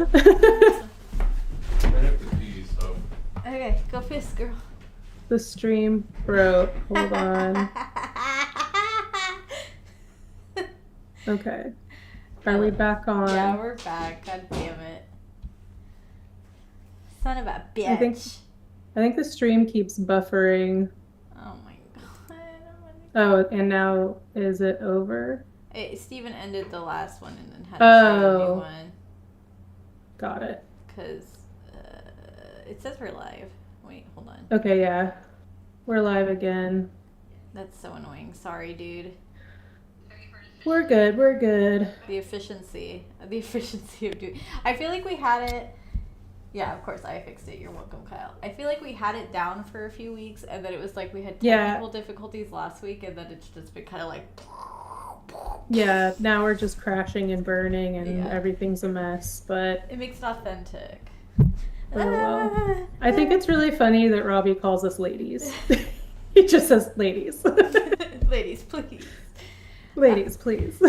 have to pee, so. Okay, go piss, girl. The stream broke. Hold on. Okay. Are we back on? Yeah, we're back. God damn it. Son of a bitch. I think the stream keeps buffering. Oh my god. Oh, and now is it over? Steven ended the last one and then had to start a new one. Got it. Because it says we're live. Wait, hold on. Okay, yeah. We're live again. That's so annoying. Sorry, dude. We're good. We're good. The efficiency of doing. I feel like we had it. Yeah, of course I fixed it. You're welcome, Kyle. I feel like we had it down for a few weeks, and then it was like we had technical difficulties last week, and then it's just been kind of like. Yeah, now we're just crashing and burning, and everything's a mess. But it makes it authentic. Oh, well. I think it's really funny that Robbie calls us ladies. He just says ladies. Ladies, please. Ladies, please.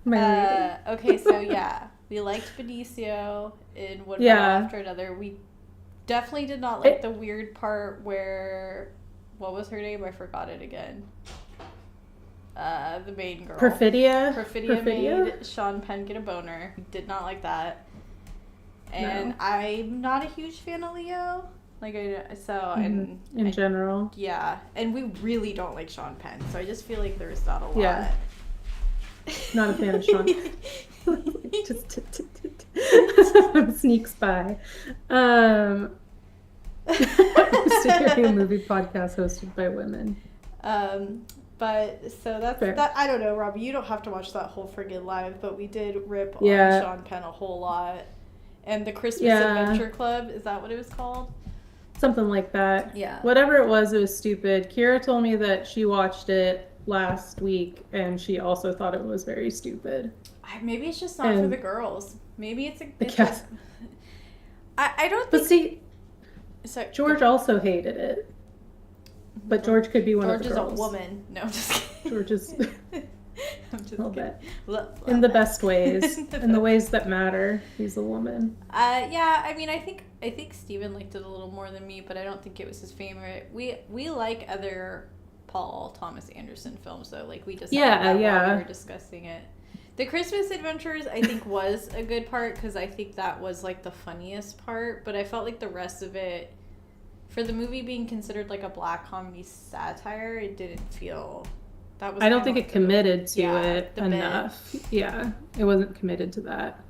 My lady. Okay, so yeah, we liked Benicio in one battle after another. We definitely did not like the weird part where, what was her name? I forgot it again. The main girl. Perfidia made Sean Penn get a boner. Did not like that. And I'm not a huge fan of Leo. In general. Yeah, and we really don't like Sean Penn, so I just feel like there's not a lot. Yeah. Not a fan of Sean. Just sneaks by. Superhero movie podcast hosted by women. But so that's Fair. that. I don't know, Robbie. You don't have to watch that whole friggin' live, but we did rip on Sean Penn a whole lot. And the Christmas Adventure Club, is that what it was called? Something like that. Yeah. Whatever it was stupid. Kira told me that she watched it last week and she also thought it was very stupid. Maybe it's just not for the girls. Maybe it's a... I don't think... But see, George also hated it. But George could be one of the girls. George is a woman. No, I'm just kidding. George is... I'm just kidding. In the best ways. In the ways that matter. He's a woman. Yeah, I mean, I think Steven liked it a little more than me, but I don't think it was his favorite. We like other Paul Thomas Anderson films, though. Like, we just while we were discussing it. The Christmas Adventures, I think, was a good part, because I think that was, like, the funniest part, but I felt like the rest of it, for the movie being considered, like, a black comedy satire, it didn't feel... I don't think it committed to it enough. Bit. Yeah, it wasn't committed to that.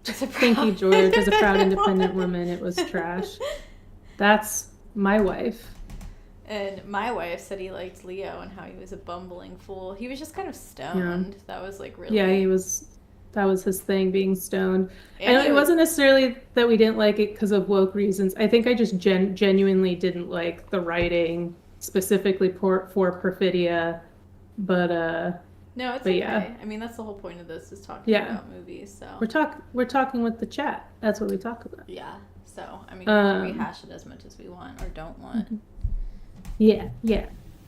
Thank you, George. As a proud independent woman, it was trash. That's my wife. And my wife said he liked Leo and how he was a bumbling fool. He was just kind of stoned. Yeah. That was like really... Yeah, he was... That was his thing, being stoned. And it wasn't necessarily that we didn't like it because of woke reasons. I think I just genuinely didn't like the writing... specifically for Perfidia, but no, it's okay. I mean, that's the whole point of this, is talking about movies. So we're talking with the chat. That's what we talk about. Yeah. So I mean, we can rehash it as much as we want or don't want. Yeah.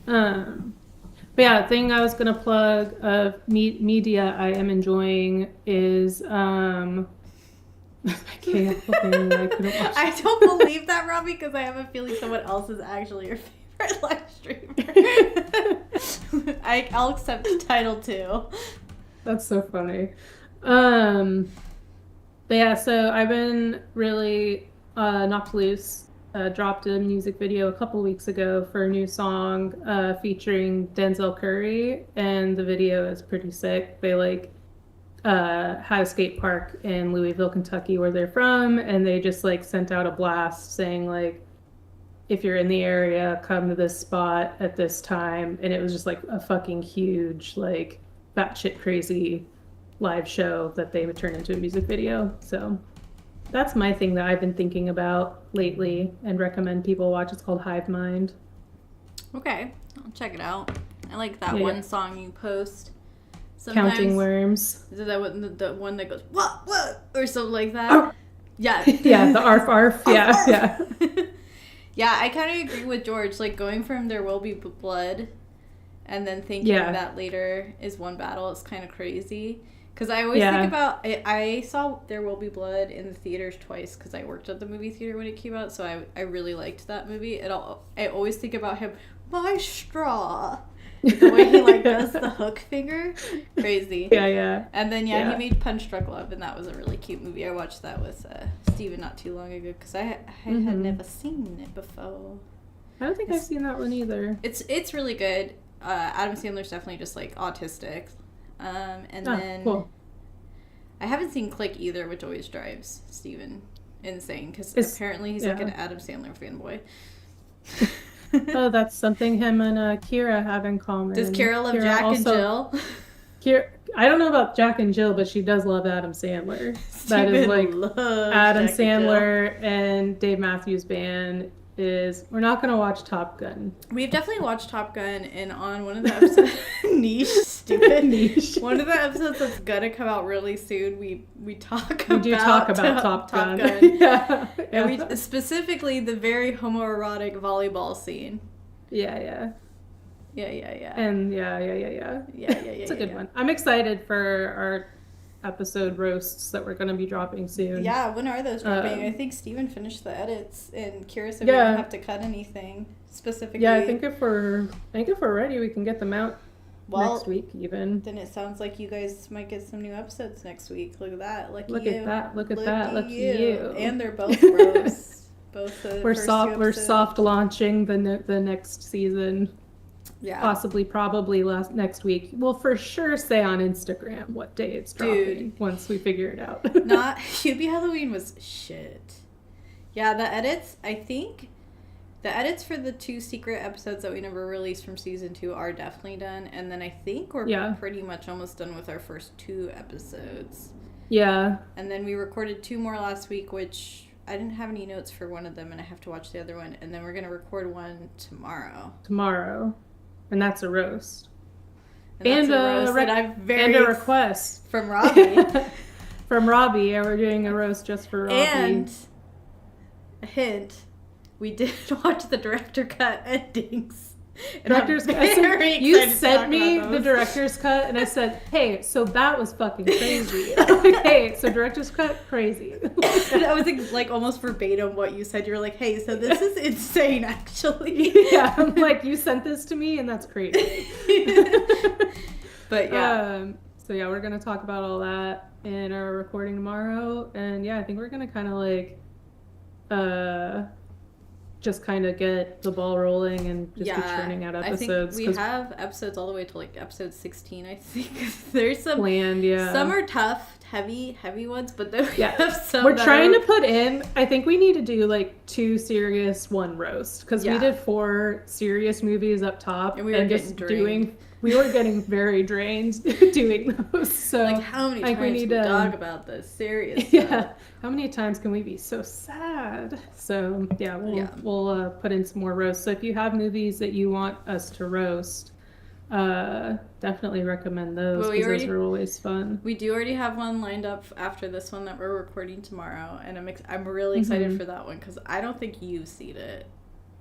But yeah, the thing I was gonna plug of media I am enjoying is I don't believe that, Robbie, because I have a feeling someone else is actually your favorite live streamer. I'll accept title 2. That's so funny. But yeah, so I've been really knocked loose. Dropped a music video a couple weeks ago for a new song featuring Denzel Curry, and the video is pretty sick. They had a skate park in Louisville, Kentucky, where they're from, and they just sent out a blast saying if you're in the area, come to this spot at this time. And it was just a fucking huge batshit crazy live show that they would turn into a music video. So that's my thing that I've been thinking about lately and recommend people watch. It's called Hive Mind. Okay, I'll check it out. I like that one song you post. Sometimes, Counting Worms. Is it that one that goes, what, or something like that? Oh. Yeah. Yeah, the arf arf. Yeah. Yeah, I kind of agree with George. Going from There Will Be Blood and then thinking that later is one battle is kind of crazy. Because I always think about... I saw There Will Be Blood in the theaters twice because I worked at the movie theater when it came out, so I really liked that movie. I always think about him, my straw. The way he, like, does the hook finger. Crazy. Yeah. And then, he made Punch Drunk Love, and that was a really cute movie. I watched that with Steven not too long ago because I had never seen it before. I don't think I've seen that one either. It's really good. Adam Sandler's definitely just, like, autistic. Then cool. I haven't seen Click either, which always drives Steven insane because apparently he's like an Adam Sandler fanboy. Oh, that's something him and Kira have in common. Does Kira love Jack and Jill? I don't know about Jack and Jill, but she does love Adam Sandler. That is like Adam Sandler and Dave Matthews Band is we're not gonna watch Top Gun. We've definitely watched Top Gun, and on one of the episodes niche. One of the episodes that's gonna come out really soon, we talk about Top Gun. Yeah. And we specifically the very homoerotic volleyball scene. Yeah. And yeah. It's a good one. I'm excited for our episode roasts that we're going to be dropping soon. Yeah, when are those dropping? I think Steven finished the edits, and Kira said we don't have to cut anything specifically. Yeah, I think if we're ready, we can get them out next week even. Then it sounds like you guys might get some new episodes next week. Look at that. Look at that. Lucky you. And they're both roasts. We're soft launching the next season. Yeah. Possibly, probably next week. We'll for sure say on Instagram what day it's dropping once we figure it out. Not Hubie Halloween was shit. Yeah, the edits, I think the edits for the 2 secret episodes that we never released from season 2 are definitely done. And then I think we're pretty much almost done with our first 2 episodes. Yeah. And then we recorded 2 more last week, which I didn't have any notes for one of them, and I have to watch the other one. And then we're going to record one tomorrow. And that's a roast. And a request. From Robbie. From Robbie. Yeah, we're doing a roast just for Robbie. And a hint, we did watch the director cut endings. Director's cut. You sent me the director's cut, and I said, "Hey, so that was fucking crazy." Hey, so director's cut, crazy. And I was like almost verbatim what you said. You were like, "Hey, so this is insane, actually." Yeah, I'm like, you sent this to me, and that's crazy. But yeah. So yeah, we're gonna talk about all that in our recording tomorrow, and yeah, I think we're gonna kind of like, just kind of get the ball rolling and just be churning out episodes. I think we have episodes all the way to like episode 16, I think. There's some planned, some are tough, heavy ones, but then we have some we're trying to put in, I think we need to do like 2 serious, 1 roast, because we did 4 serious movies up top, and we were just we were getting very drained doing those. So like, how many times we need to talk about this serious stuff? How many times can we be so sad? So we'll put in some more roasts. So if you have movies that you want us to roast, definitely recommend those, because those are always fun. We do already have one lined up after this one that we're recording tomorrow, and I'm really excited for that one because I don't think you've seen it.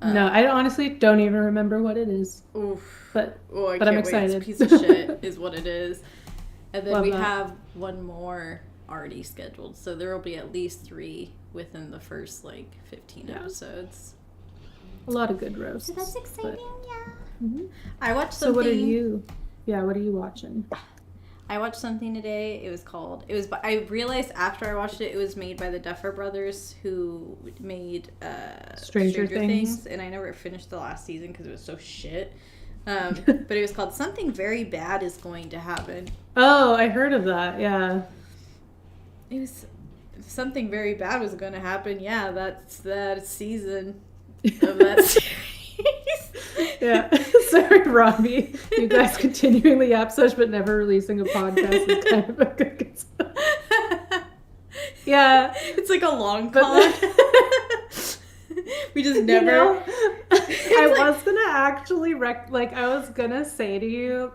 No, I honestly don't even remember what it is. Oof. But I'm excited. It's a piece of shit is what it is. And then have one more already scheduled. So there will be at least 3 within the first 15 episodes. A lot of good roasts. So that's exciting, Mm-hmm. I watched something. So what are you watching? I watched something today. I realized after I watched it was made by the Duffer Brothers, who made Stranger Things, and I never finished the last season because it was so shit. But it was called Something Very Bad Is Going to Happen. Oh, I heard of that. Yeah. It was something very bad was going to happen. Yeah, that's that season of that series. Yeah. Sorry, Robbie. You guys continuing the episodes but never releasing a podcast is kind of a good Yeah. It's like a long con. We just never... I was going to actually... I was going to say to you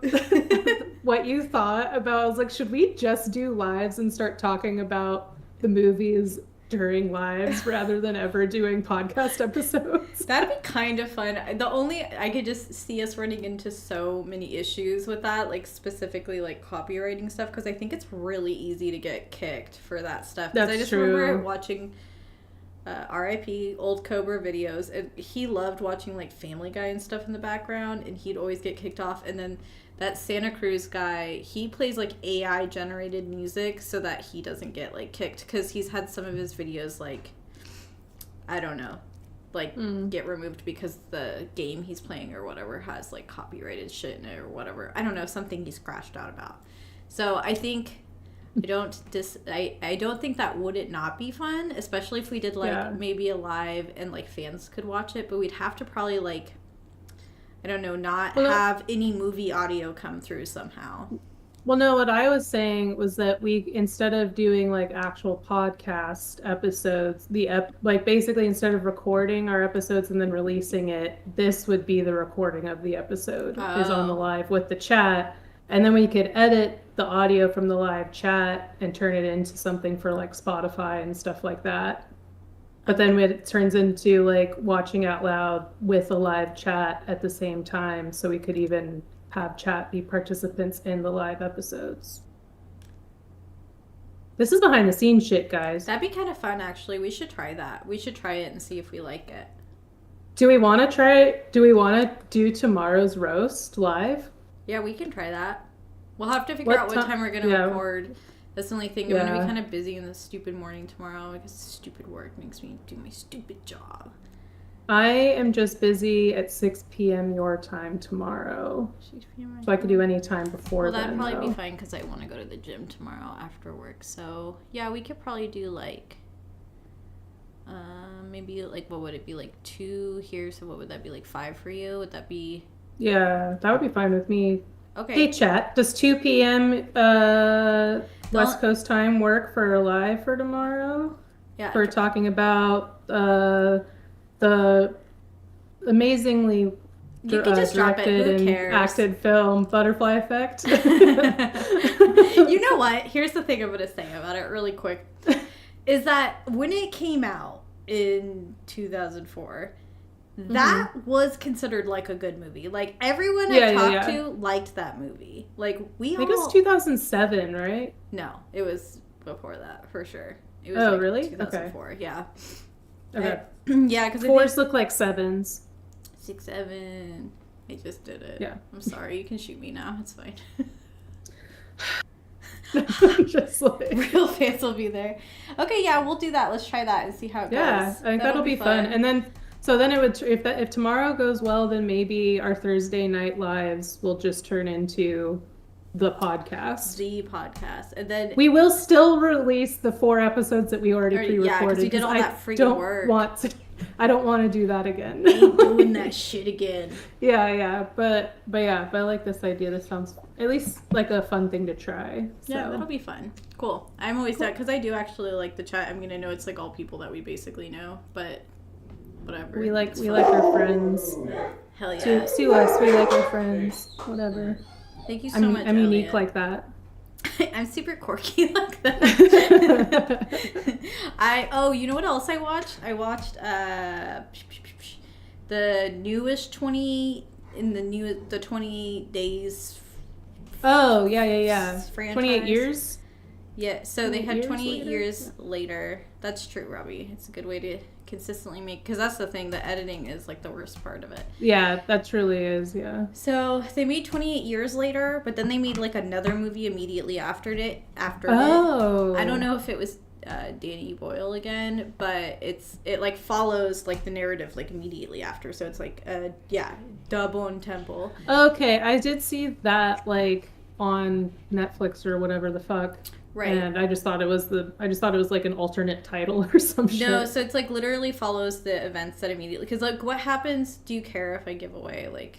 what you thought about... I was like, should we just do lives and start talking about the movies during lives rather than ever doing podcast episodes. That'd be kind of fun. I could just see us running into so many issues with that, like specifically like copywriting stuff, because I think it's really easy to get kicked for that stuff. That's I just true. remember watching RIP old Cobra videos, and he loved watching like Family Guy and stuff in the background, and he'd always get kicked off. And then that Santa Cruz guy, he plays like AI generated music so that he doesn't get like kicked, because he's had some of his videos like, I don't know, like get removed because the game he's playing or whatever has like copyrighted shit in it or whatever. I don't know, something he's crashed out about. So I think I don't think that wouldn't not be fun, especially if we did like maybe a live and like fans could watch it, but we'd have to probably like, I don't know, not have any movie audio come through somehow. Well, no, what I was saying was that we, instead of doing like actual podcast episodes, like basically instead of recording our episodes and then releasing it, this would be the recording of the episode is on the live with the chat. And then we could edit the audio from the live chat and turn it into something for like Spotify and stuff like that. But then it turns into like watching out loud with a live chat at the same time. So we could even have chat be participants in the live episodes. This is behind the scenes shit, guys. That'd be kind of fun, actually. We should try that. We should try it and see if we like it. Do we want to try it? Do we want to do tomorrow's roast live? Yeah, we can try that. We'll have to figure out what time we're going to record. That's the only thing. I'm going to be kind of busy in the stupid morning tomorrow because stupid work makes me do my stupid job. I am just busy at 6 p.m. your time tomorrow. 6 p.m. So I could do any time before then. Well, that'd probably be fine because I want to go to the gym tomorrow after work. So, yeah, we could probably do like, maybe like, what would it be, like 2 here? So what would that be, like 5 for you? Would that be? Yeah, that would be fine with me. Okay. Hey, chat, does 2 p.m. West Coast time work for a live for tomorrow? Yeah. For talking about the amazingly you can just drop it. Who cares? Acted film Butterfly Effect. You know what? Here's the thing I'm going to say about it really quick. Is that when it came out in 2004... that was considered like a good movie. Like everyone I talked to liked that movie. Like I think it was 2007, right? No, it was before that for sure. It was really? 2004. Okay. Yeah. Okay. Yeah, because 4s look like 7s. 6, 7. I just did it. Yeah. I'm sorry. You can shoot me now. It's fine. Just like... Real fans will be there. Okay, yeah, we'll do that. Let's try that and see how it goes. Yeah, I think that'll be fun. And then. So then it would, if tomorrow goes well, then maybe our Thursday night lives will just turn into the podcast. The podcast. And then we will still release the 4 episodes that we already pre-recorded. Yeah, because we did all that freaking work. I don't want to do that again. I ain't doing that shit again. Yeah, but I like this idea. This sounds at least like a fun thing to try. So. Yeah, that'll be fun. Cool. I'm always sad because I do actually like the chat. I mean, I know it's like all people that we basically know, but whatever. We like our friends. Hell yeah. To us, we like our friends. Whatever. Thank you so much. I'm unique like that. I'm super quirky like that. You know what else I watched? I watched the newest 20 days. Oh yeah. Franchise. 28 years. Yeah, so they had 28 years later. That's true, Robbie. It's a good way to consistently make, because that's the thing, the editing is like the worst part of it. Yeah, that truly is. Yeah, so they made 28 years later, but then they made like another movie immediately after it. I don't know if it was Danny Boyle again, but it like follows like the narrative like immediately after, so it's like double and temple. Okay, I did see that like on Netflix or whatever the fuck. Right. And I just thought it was like an alternate title or some shit. No, so it's like literally follows the events that immediately, because like what happens, do you care if I give away like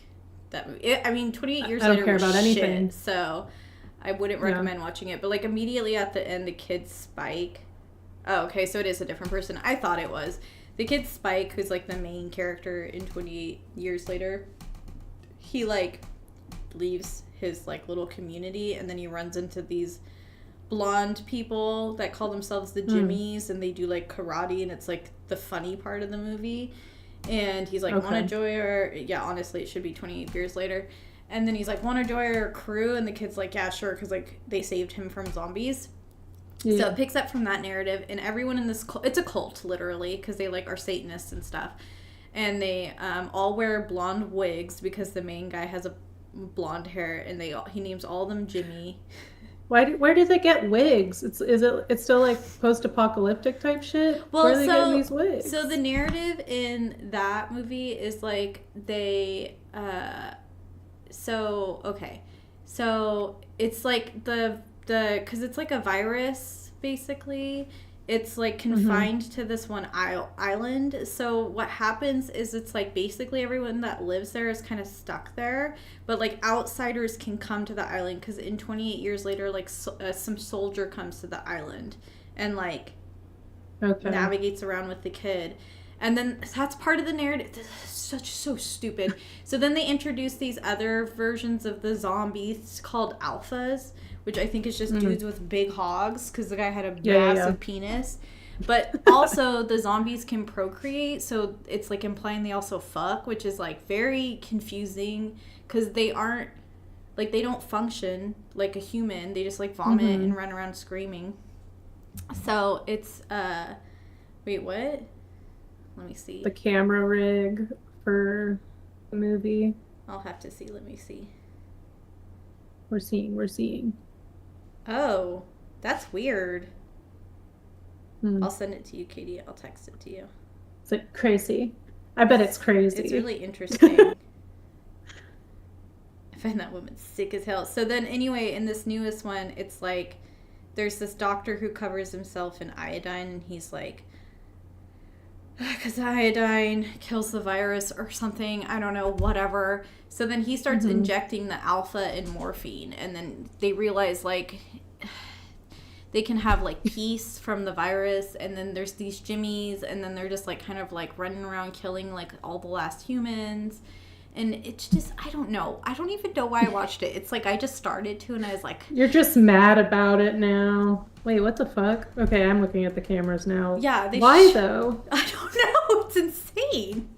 that movie? I mean, 28 years later, I don't care about anything. So I wouldn't recommend watching it. But like immediately at the end, the kid Spike. Oh, okay, so it is a different person. I thought it was. The kid Spike, who's like the main character in 28 years later, he like leaves his like little community, and then he runs into these blonde people that call themselves the Jimmies, and they do like karate, and it's like the funny part of the movie. And he's like, wanna join our, honestly, it should be 28 years later. And then he's like, wanna join our crew? And the kid's like, yeah, sure, because like they saved him from zombies. Yeah. So it picks up from that narrative, and everyone in this it's a cult, literally, because they like are Satanists and stuff. And they all wear blonde wigs because the main guy has a blonde hair, and he names all of them Jimmy. Where do they get wigs? It's still like post-apocalyptic type shit? Well, where are they getting these wigs? So the narrative in that movie is like they so it's like the because it's like a virus basically. It's like confined to this one island. So what happens is it's like basically everyone that lives there is kind of stuck there. But like outsiders can come to the island because in 28 years later, like some soldier comes to the island and like navigates around with the kid. And then that's part of the narrative. This is so stupid. So then they introduce these other versions of the zombies called alphas, which I think is just dudes with big hogs because the guy had a massive penis. But also the zombies can procreate, so it's like implying they also fuck, which is like very confusing because they aren't like they don't function like a human. They just like vomit and run around screaming. So it's wait, what? Let me see. The camera rig for the movie. I'll have to see. Let me see. We're seeing. Oh, that's weird. I'll send it to you, Katie. I'll text it to you. It's like crazy. I bet it's crazy. It's really interesting. I find that woman sick as hell. So then anyway, in this newest one, it's like there's this doctor who covers himself in iodine, and he's like, because iodine kills the virus or something. I don't know, whatever. So then he starts injecting the alpha in morphine, and then they realize, like, they can have, like, peace from the virus, and then there's these Jimmies, and then they're just, like, kind of, like, running around killing, like, all the last humans. And it's just, I don't know. I don't even know why I watched it. It's like I just started to, and I was like... You're just mad about it now. Wait, what the fuck? Okay, I'm looking at the cameras now. Yeah. Why, though? I don't know. It's insane.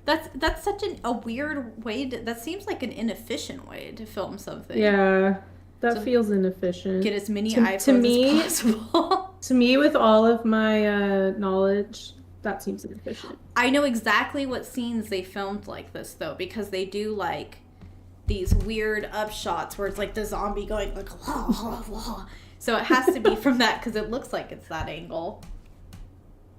That's such a weird way to... That seems like an inefficient way to film something. Yeah, that feels inefficient. Get as many iPhones as possible. To me, with all of my knowledge... That seems inefficient. I know exactly what scenes they filmed like this, though, because they do, like, these weird upshots where it's, like, the zombie going, like, wah, wah, wah. So it has to be from that, because it looks like it's that angle.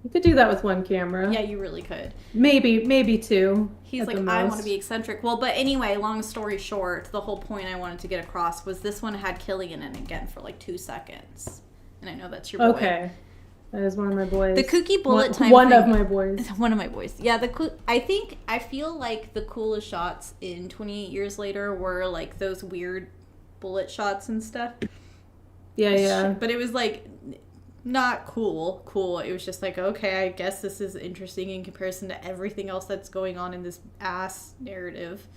You could do that with one camera. Yeah, you really could. Maybe two. He's like, I want to be eccentric. Well, but anyway, long story short, the whole point I wanted to get across was this one had Killian in it again for, like, 2 seconds. And I know that's your boy. Okay. That is one of my boys. The kooky bullet time One thing, of my boys. One of my boys. Yeah, I feel like the coolest shots in 28 Years Later were, like, those weird bullet shots and stuff. Yeah. But it was, like, not cool. It was just like, okay, I guess this is interesting in comparison to everything else that's going on in this ass narrative.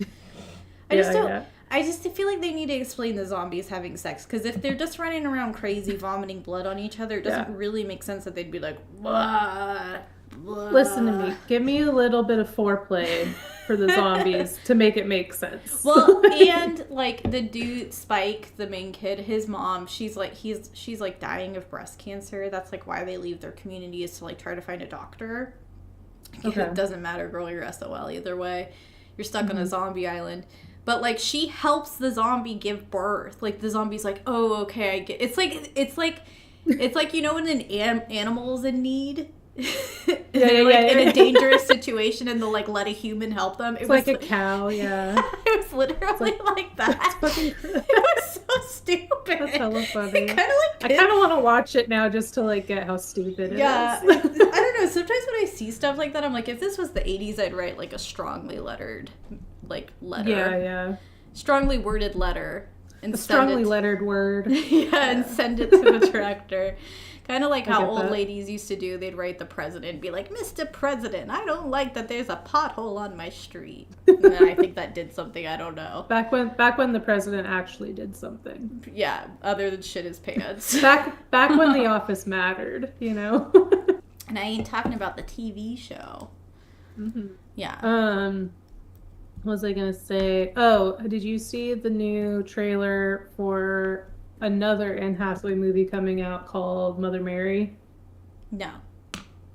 I just feel like they need to explain the zombies having sex, because if they're just running around crazy, vomiting blood on each other, it doesn't really make sense that they'd be like, blah, blah. Listen to me. Give me a little bit of foreplay for the zombies to make it make sense. Well, and, like, the dude, Spike, the main kid, his mom, she's like dying of breast cancer. That's, like, why they leave their community, is to, like, try to find a doctor. Okay. It doesn't matter, girl, you're SOL either way. You're stuck on a zombie island. But, like, she helps the zombie give birth. Like, the zombie's like, oh, okay, I get... It's like, you know, when an animal's in need? They're, like, in a dangerous situation, and they'll, like, let a human help them. It's like a cow, yeah. It was literally like that. It was so stupid. That's hella funny. I kind of want to watch it now just to, like, get how stupid it is. I don't know. Sometimes when I see stuff like that, I'm like, if this was the 80s, I'd write, like, a strongly lettered... like letter. Yeah. Strongly worded letter. And strongly lettered word. And send it to the director. Kind of like I how get old that. ladies used to do. They'd write the president and be like, Mr. President, I don't like that there's a pothole on my street. And I think that did something, I don't know. Back when the president actually did something. Yeah, other than shit his pants. Back when the office mattered, you know? And I ain't talking about the TV show. Mm-hmm. Yeah. What was I gonna say? Oh, did you see the new trailer for another Anne Hathaway movie coming out called Mother Mary? No.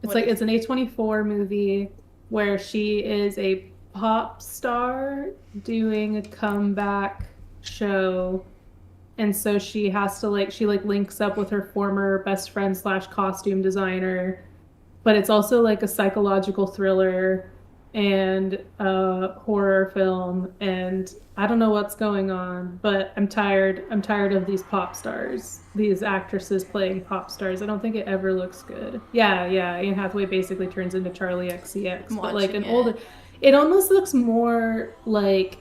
It's an A24 movie where she is a pop star doing a comeback show, and so she has to she links up with her former best friend / costume designer, but it's also like a psychological thriller and a horror film, and I don't know what's going on, but I'm tired of these pop stars, these actresses playing pop stars. I don't think it ever looks good. Yeah, Anne Hathaway basically turns into Charlie XCX, but like an older, it almost looks more like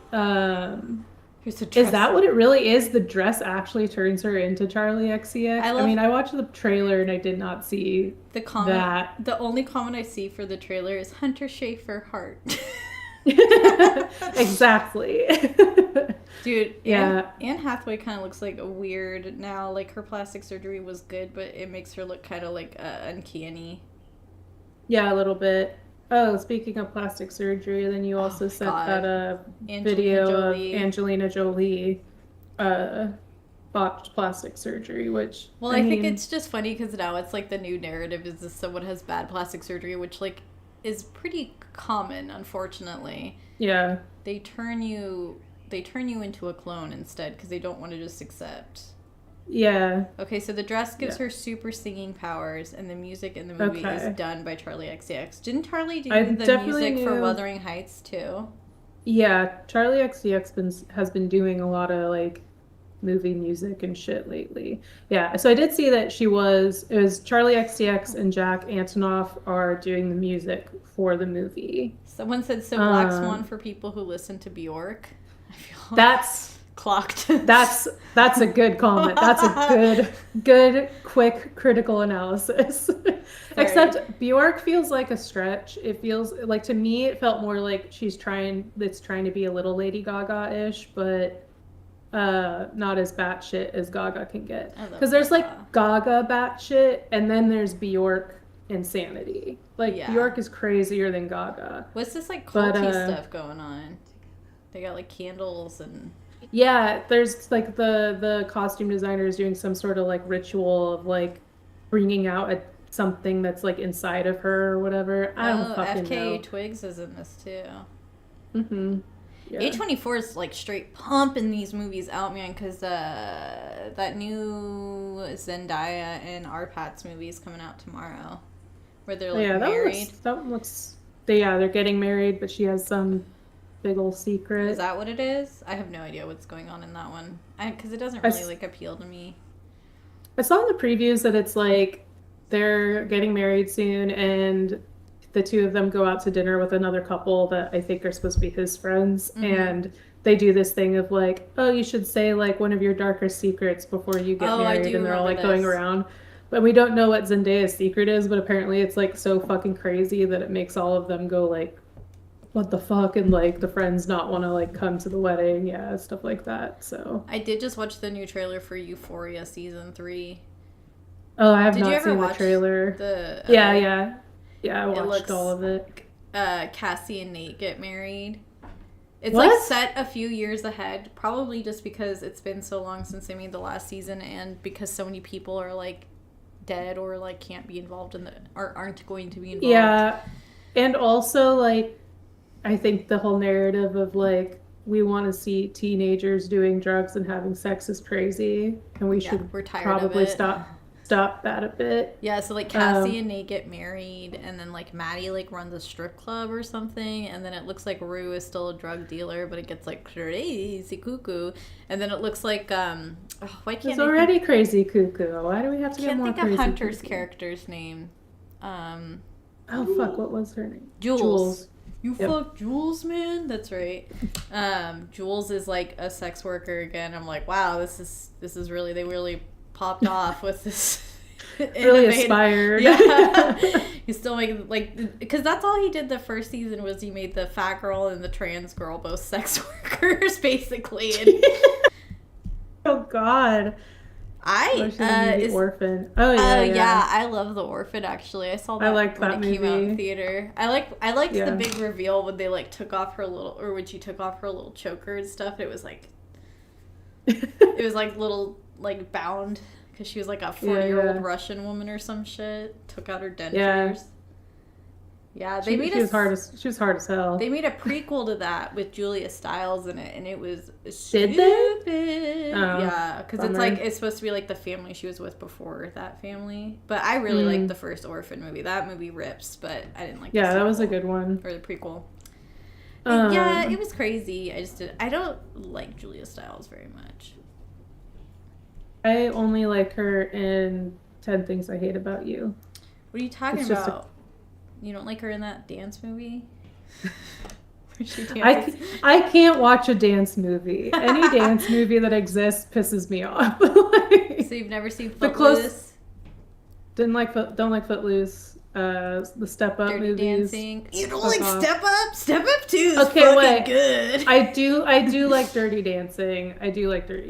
is that what it really is? The dress actually turns her into Charlie XCX? I mean, I watched the trailer and I did not see the comment. That. The only comment I see for the trailer is Hunter Schafer heart. Exactly. Dude, yeah. Anne Hathaway kind of looks like a weird now. Like, her plastic surgery was good, but it makes her look kind of like uncanny. Yeah, a little bit. Oh, speaking of plastic surgery, then you also sent that video of Angelina Jolie botched plastic surgery, which... Well, I think it's just funny because now it's like the new narrative is that someone has bad plastic surgery, which like is pretty common, unfortunately. Yeah. They turn you into a clone instead because they don't want to just accept. Yeah. Okay, so the dress gives her super singing powers, and the music in the movie is done by Charlie XCX. Didn't Charlie do the music for Wuthering Heights too? Yeah, Charlie XCX has been doing a lot of like movie music and shit lately. Yeah, so I did see that it was Charlie XCX and Jack Antonoff are doing the music for the movie. Someone said Black Swan for people who listen to Bjork. I feel that's clocked. That's a good comment. That's a good quick critical analysis. Except Bjork feels like a stretch. It feels like, to me, it felt more like it's trying to be a little Lady Gaga-ish, but not as batshit as Gaga can get. Because there's like Gaga batshit, and then there's Bjork insanity. Like, Bjork is crazier than Gaga. What's this like culty stuff going on? They got like candles and... Yeah, there's like the costume designer is doing some sort of like ritual of like bringing out something that's like inside of her or whatever. I don't fucking know. FKA Twigs is in this too. Mm-hmm. Yeah. A24 is like straight pumping these movies out, man, because that new Zendaya and Arpats movie is coming out tomorrow, where they're like married. That looks. They're getting married, but she has some big old secret. Is that what it is? I have no idea what's going on in that one. Because it doesn't really like appeal to me. I saw in the previews that it's like they're getting married soon, and the two of them go out to dinner with another couple that I think are supposed to be his friends, and they do this thing of like, oh, you should say like one of your darkest secrets before you get married, and they're all like going around. But we don't know what Zendaya's secret is, but apparently it's like so fucking crazy that it makes all of them go like, what the fuck, and like the friends not want to like come to the wedding, stuff like that. So I did just watch the new trailer for Euphoria season 3. Oh, I have not seen the trailer. Yeah, I watched all of it. Cassie and Nate get married. It's like set a few years ahead, probably just because it's been so long since they made the last season, and because so many people are like dead or like can't be involved in or aren't going to be involved. Yeah, and also like, I think the whole narrative of like, we want to see teenagers doing drugs and having sex is crazy, and we're tired probably of it. Stop that a bit. Yeah, so like Cassie and Nate get married, and then like Maddie like runs a strip club or something, and then it looks like Rue is still a drug dealer, but it gets like crazy cuckoo, and then it looks like why can't it's already crazy cuckoo? Why do we have to get more crazy? Can't think of Hunter's character's name. Oh fuck! What was her name? Jules. You fuck Jules, man? That's right. Jules is like a sex worker again. I'm like, wow, this is really, they really popped off with this. really aspired. Yeah. He's still making, like, because that's all he did the first season was he made the fat girl and the trans girl both sex workers, basically. And oh, God. The Orphan. Oh, yeah. I love The Orphan, actually. I saw that I liked when that it came out in movie. theater. I liked the big reveal when they, like, took off her little, or when she took off her little choker and stuff. It was, like, little, like, bound. Because she was like a 40-year-old Russian woman or some shit. Took out her dentures. Yeah, she was hard as hell. They made a prequel to that with Julia Stiles in it, and it was stupid. Did they? Oh, yeah, because it's supposed to be like the family she was with before that family. But I really liked the first Orphan movie. That movie rips, but I didn't like. Yeah, that was a good one. Or the prequel. Yeah, it was crazy. I don't like Julia Stiles very much. I only like her in 10 Things I Hate About You. What are you talking about? You don't like her in that dance movie? I can't watch a dance movie. Any dance movie that exists pisses me off. Like, so you've never seen Footloose? Don't like Footloose. The Step Up Dirty movies. Dancing. You don't like Step Up? Step Up 2 is good. I do like Dirty Dancing.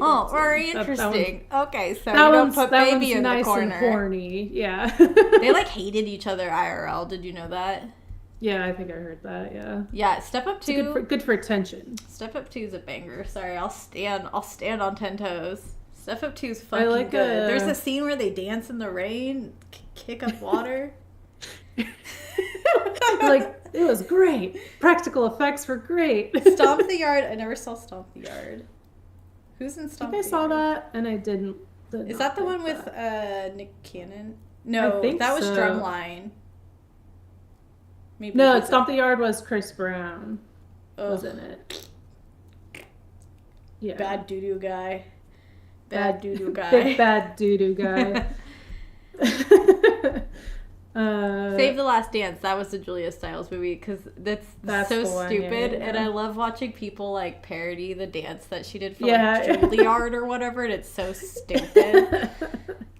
Oh, very interesting. Okay, so that you don't one's, put that baby one's in nice the corner. And horny. Yeah. They like hated each other IRL. Did you know that? Yeah, I think I heard that. Yeah. Yeah, Step Up 2. Good for attention. Step Up 2 is a banger. Sorry, I'll stand on 10 toes. Step Up 2 is fucking good. There's a scene where they dance in the rain, kick up water. Like, it was great. Practical effects were great. Stomp the Yard. I never saw Stomp the Yard. Who's in Stomp the Yard? I saw that and I didn't. Is that the one with Nick Cannon? No, that was Drumline. Maybe no, Stomp the Yard was Chris Brown. Was in it. Yeah. Bad doo-doo guy. Bad doo-doo guy. Big bad doo-doo guy. Save the Last Dance. That was the Julia Stiles movie because that's so stupid, and I love watching people like parody the dance that she did for like Juilliard or whatever, and it's so stupid.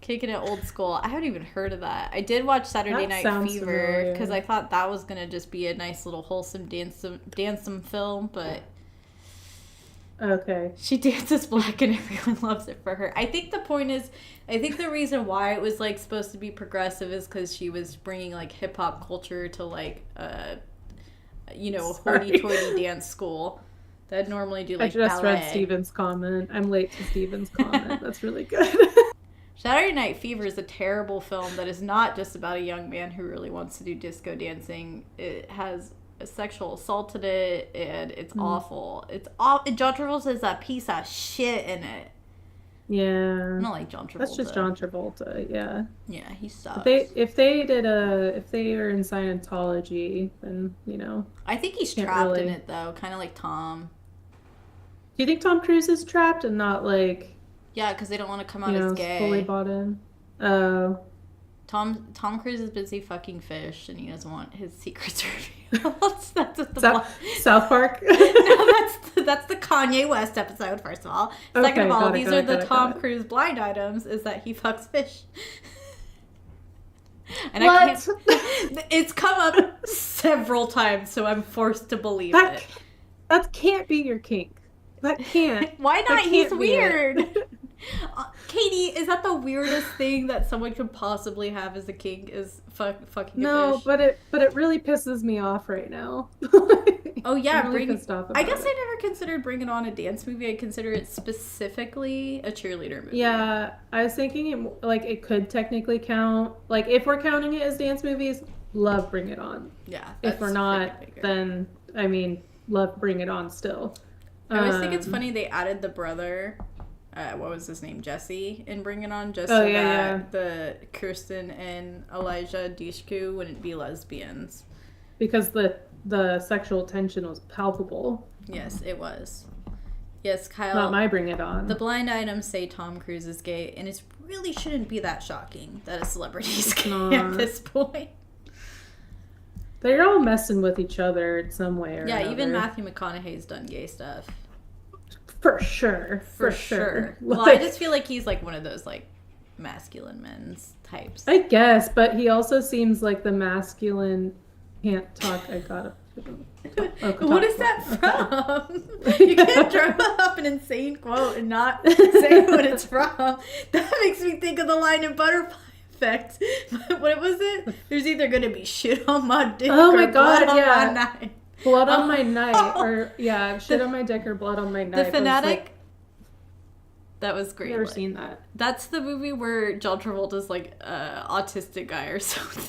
Kicking it old school. I haven't even heard of that. I did watch Saturday Night Fever because I thought that was gonna just be a nice little wholesome dance film, but. Okay. She dances black and everyone loves it for her. I think the point is, I think the reason why it was like supposed to be progressive is because she was bringing like hip hop culture to like, hoity-toity dance school that normally do like ballet. I just read Steven's comment. I'm late to Steven's comment. That's really good. Saturday Night Fever is a terrible film that is not just about a young man who really wants to do disco dancing. It has a sexual assault in it, and it's awful. It's awful. John Travolta is a piece of shit in it. Yeah, I don't like John Travolta. That's just John Travolta. Yeah. Yeah, he sucks. If they are in Scientology, then I think he's trapped in it though, kind of like Tom. Do you think Tom Cruise is trapped and not like? Yeah, because they don't want to come out as gay. Fully bought in. Oh. Tom Cruise is busy fucking fish, and he doesn't want his secrets revealed. That's what South Park. No, that's the Kanye West episode. First of all, second of all, these are the Tom Cruise blind items. Is that he fucks fish? And I can't. It's come up several times, so I'm forced to believe it. That can't be your kink. That can't. Why not? He's weird. Katie, is that the weirdest thing that someone could possibly have as a kink? Is fucking a fish? No, but it really pisses me off right now. Oh yeah, I'm really pissed off about I guess I never considered Bring It On a dance movie. I consider it specifically a cheerleader movie. Yeah, I was thinking it could technically count. Like if we're counting it as dance movies, love Bring It On. Yeah. If we're not, then I mean, love Bring It On still. I always think it's funny they added the brother. What was his name? Jesse in Bring It On, just so that the Kirsten and Elijah Dushku wouldn't be lesbians. Because the sexual tension was palpable. Yes, it was. Yes, Kyle. Not my Bring It On. The blind items say Tom Cruise is gay, and it really shouldn't be that shocking that a celebrity is gay at this point. They're all messing with each other in some way or another. Even Matthew McConaughey's done gay stuff. For sure. Well, I just feel like he's like one of those like masculine men's types. I guess, but he also seems like the masculine can't talk. I gotta. What is that from? You can't draw up an insane quote and not say what it's from. That makes me think of the line in Butterfly Effect. What was it? There's either going to be shit on my dick or my God, blood on yeah. my knife. Blood on my knife, or shit on my dick or blood on my knife. The Fanatic. That was great. I've never seen that. That's the movie where John Travolta's like an autistic guy or something,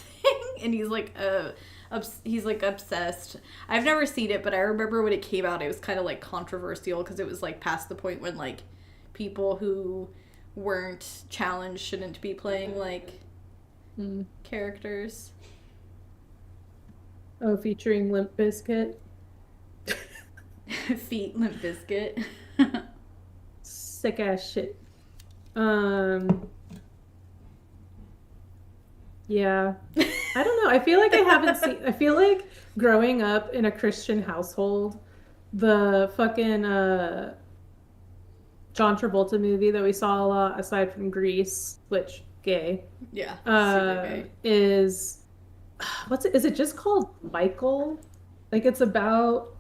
and he's like obsessed. I've never seen it, but I remember when it came out, it was kind of like controversial because it was like past the point when like people who weren't challenged shouldn't be playing like characters. Oh, featuring Limp Bizkit. Feet Limp Bizkit. Sick ass shit. Yeah. I don't know. I feel like I haven't seen. I feel like growing up in a Christian household, the fucking John Travolta movie that we saw a lot, aside from Grease, which gay. Yeah. Super gay. Is is it just called Michael? Like it's about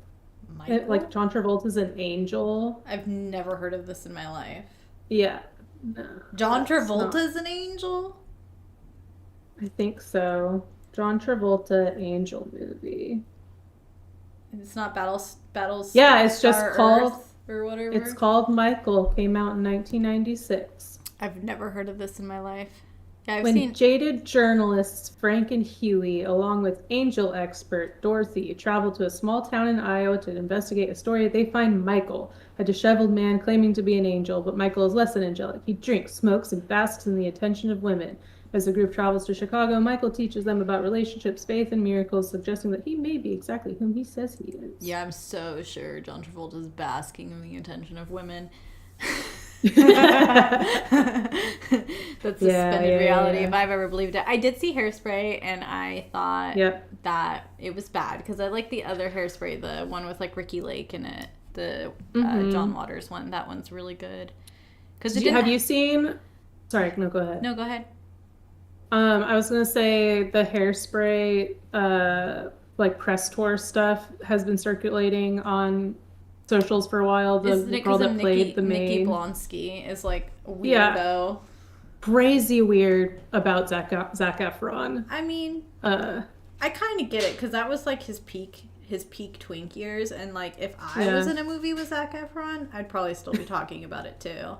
like John Travolta's an angel. I've never heard of this in my life. Yeah. No. John Travolta's an angel? I think so. John Travolta angel movie. It's not Battles. Yeah, it's just called Earth or whatever. It's called Michael. Came out in 1996. I've never heard of this in my life. Yeah, When jaded journalists Frank and Huey, along with angel expert Dorothy, travel to a small town in Iowa to investigate a story, they find Michael, a disheveled man claiming to be an angel, but Michael is less than angelic. He drinks, smokes, and basks in the attention of women. As the group travels to Chicago, Michael teaches them about relationships, faith, and miracles, suggesting that he may be exactly whom he says he is. Yeah, I'm so sure John Travolta's basking in the attention of women. That's suspended reality if I've ever believed it. I did see Hairspray and I thought that it was bad because I like the other Hairspray, the one with like Ricky Lake in it, the John Waters one. That one's really good. Have you seen? Sorry, no, go ahead. No, go ahead. I was gonna say the Hairspray like press tour stuff has been circulating on socials for a while. The girl that played the main Nikki Blonsky is like a weirdo. Crazy weird about Zac Efron. I mean, I kind of get it because that was like his peak twink years, and like if I was in a movie with Zac Efron, I'd probably still be talking about it too.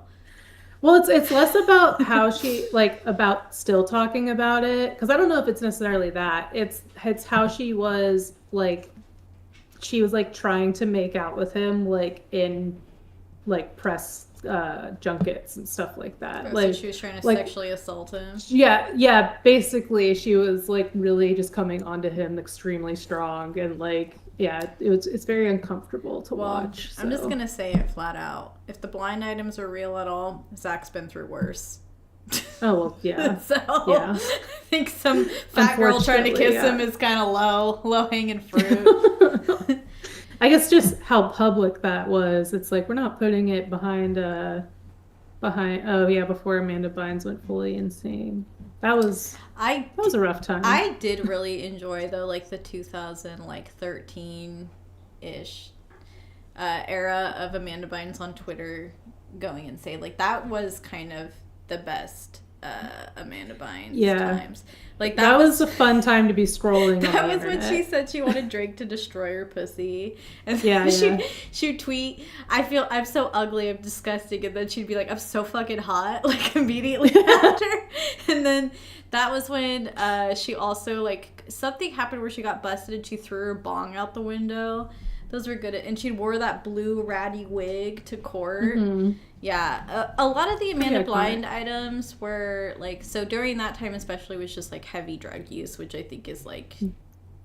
Well, it's less about how she about still talking about it, because I don't know if it's necessarily that. It's how she was like trying to make out with him in press junkets and stuff like that. So she was trying to sexually assault him. Yeah. Basically, she was really just coming onto him extremely strong, and it's very uncomfortable to watch. So. I'm just gonna say it flat out. If the blind items are real at all, Zach's been through worse. Oh well, yeah. So yeah. I think some fat girl trying to kiss him is kind of low hanging fruit. I guess just how public that was. It's like we're not putting it behind before Amanda Bynes went fully insane. That was a rough time. I did really enjoy though the 2013 ish era of Amanda Bynes on Twitter going insane. That was kind of the best Amanda Bynes times. That was a fun time to be scrolling. That was when she said she wanted Drake to destroy her pussy, and she'd tweet, I'm so ugly, I'm disgusting," and then she'd be like, "I'm so fucking hot," immediately after. And then that was when she also something happened where she got busted and she threw her bong out the window. Those were good. And she wore that blue ratty wig to court. Mm-hmm. Yeah. A lot of the Amanda Blind items were so during that time especially was just heavy drug use, which I think is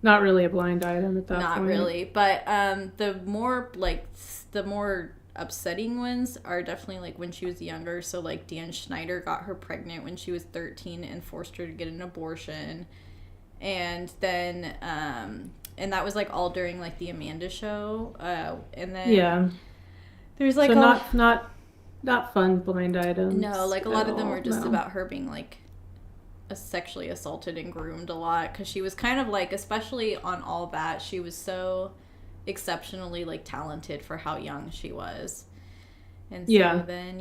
not really a blind item at that point. Not really. But the more upsetting ones are definitely when she was younger. So Dan Schneider got her pregnant when she was 13 and forced her to get an abortion. And then and that was all during the Amanda show, and then there's so not not fun blind items. No, like a lot of them all, were just no. about her being like sexually assaulted and groomed a lot because she was kind of like, especially on All That, she was so exceptionally like talented for how young she was. And so then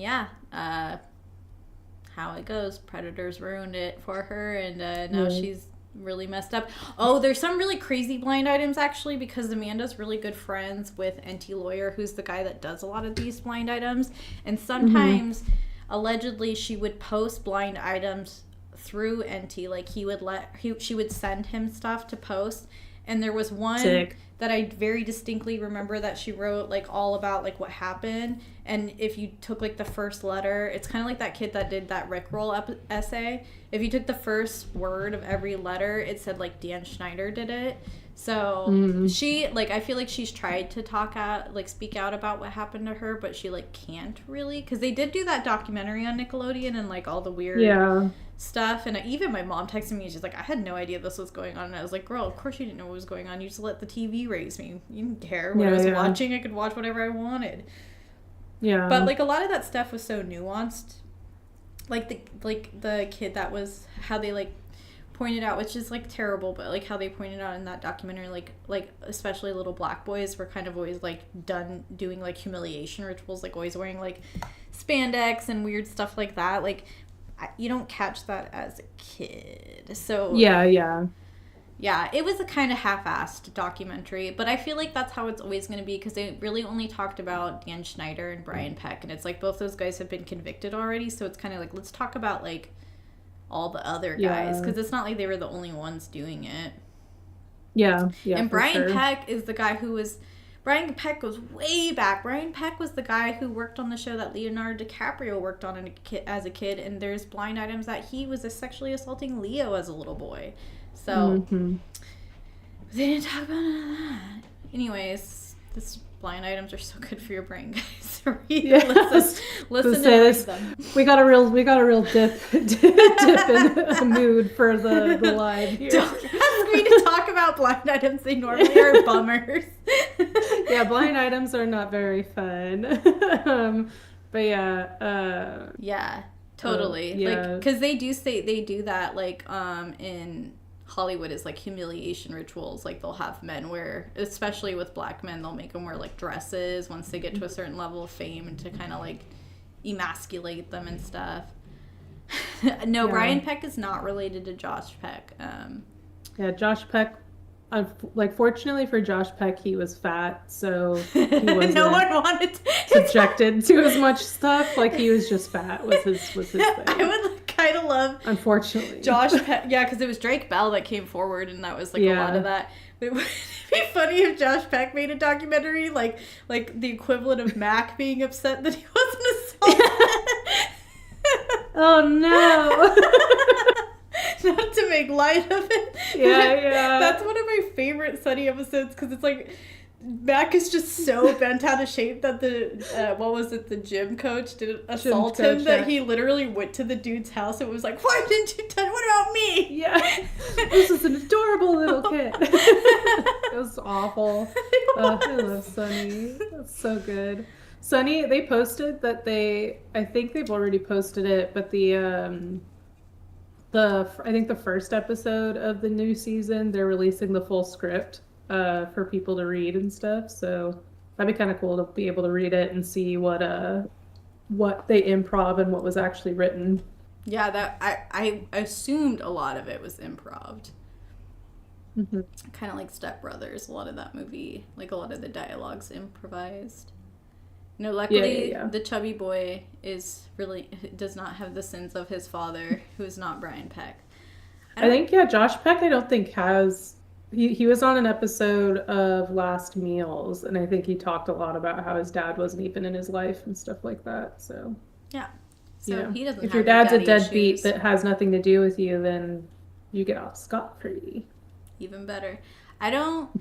how it goes, predators ruined it for her, and now she's really messed up. Oh, there's some really crazy blind items actually, because Amanda's really good friends with NT Lawyer, who's the guy that does a lot of these blind items, and sometimes allegedly she would post blind items through NT, like she would send him stuff to post. And there was one that I very distinctly remember that she wrote like all about like what happened. And if you took like the first letter, it's kind of like that kid that did that Rickroll essay. If you took the first word of every letter, it said like Dan Schneider did it. So she, like, I feel like she's tried to speak out about what happened to her, but she like can't really, because they did do that documentary on Nickelodeon and like all the weird stuff. And even my mom texted me, she's like, I had no idea this was going on. And I was like, girl, of course you didn't know what was going on. You just let the TV raise me. You didn't care what I was watching. I could watch whatever I wanted. Yeah. But like a lot of that stuff was so nuanced. Like the kid that was, how they like pointed out, which is like terrible, but like how they pointed out in that documentary, like especially little black boys were kind of always like doing like humiliation rituals, like always wearing like spandex and weird stuff like that. Like you don't catch that as a kid. So yeah, it was a kind of half-assed documentary, but I feel like that's how it's always going to be, because they really only talked about Dan Schneider and Brian Peck, and it's like both those guys have been convicted already, so it's kind of like, let's talk about like all the other guys, because it's not like they were the only ones doing it. And Brian Peck is the guy who was, Brian Peck goes way back. Brian Peck was the guy who worked on the show that Leonardo DiCaprio worked on as a kid, and there's blind items that he was sexually assaulting Leo as a little boy. So they didn't talk about none of that. Anyways, this blind items are so good for your brain, guys. Listen to read them. We got a real dip in the mood for the live here. Don't ask me to talk about blind items. They normally are bummers. Yeah, blind items are not very fun. But yeah, totally. Like, because they do that like in Hollywood is like humiliation rituals. Like they'll have men wear, especially with black men, they'll make them wear like dresses once they get to a certain level of fame, and to kind of like emasculate them and stuff. Brian Peck is not related to Josh Peck. Josh Peck, like fortunately for Josh Peck, he was fat, so he wasn't no one wanted subjected to as much stuff. Like he was just fat was his thing. I would kind of love, unfortunately, Josh Peck. Yeah, because it was Drake Bell that came forward, and that was like a lot of that. But it would be funny if Josh Peck made a documentary like the equivalent of Mac being upset that he wasn't assaulted. Oh no. Not to make light of it. Yeah. That's one of my favorite Sunny episodes, because it's like Mac is just so bent out of shape that the gym coach did assault him, that he literally went to the dude's house and was like, why didn't you tell, what about me? Yeah. This is an adorable little kid. It was awful. I love Sunny. That's so good. Sunny, they posted that I think they've already posted it, but I think the first episode of the new season, they're releasing the full script for people to read and stuff. So that'd be kind of cool to be able to read it and see what they improv and what was actually written. Yeah, that I assumed a lot of it was improv. Kind of like Step Brothers. A lot of that movie, like a lot of the dialogue's improvised. No, luckily the chubby boy does not have the sins of his father, who is not Brian Peck. I think Josh Peck, I don't think has. He was on an episode of Last Meals, and I think he talked a lot about how his dad wasn't even in his life and stuff like that. So yeah, so he doesn't. If your dad's a deadbeat that has nothing to do with you, then you get off scot-free. Even better. I don't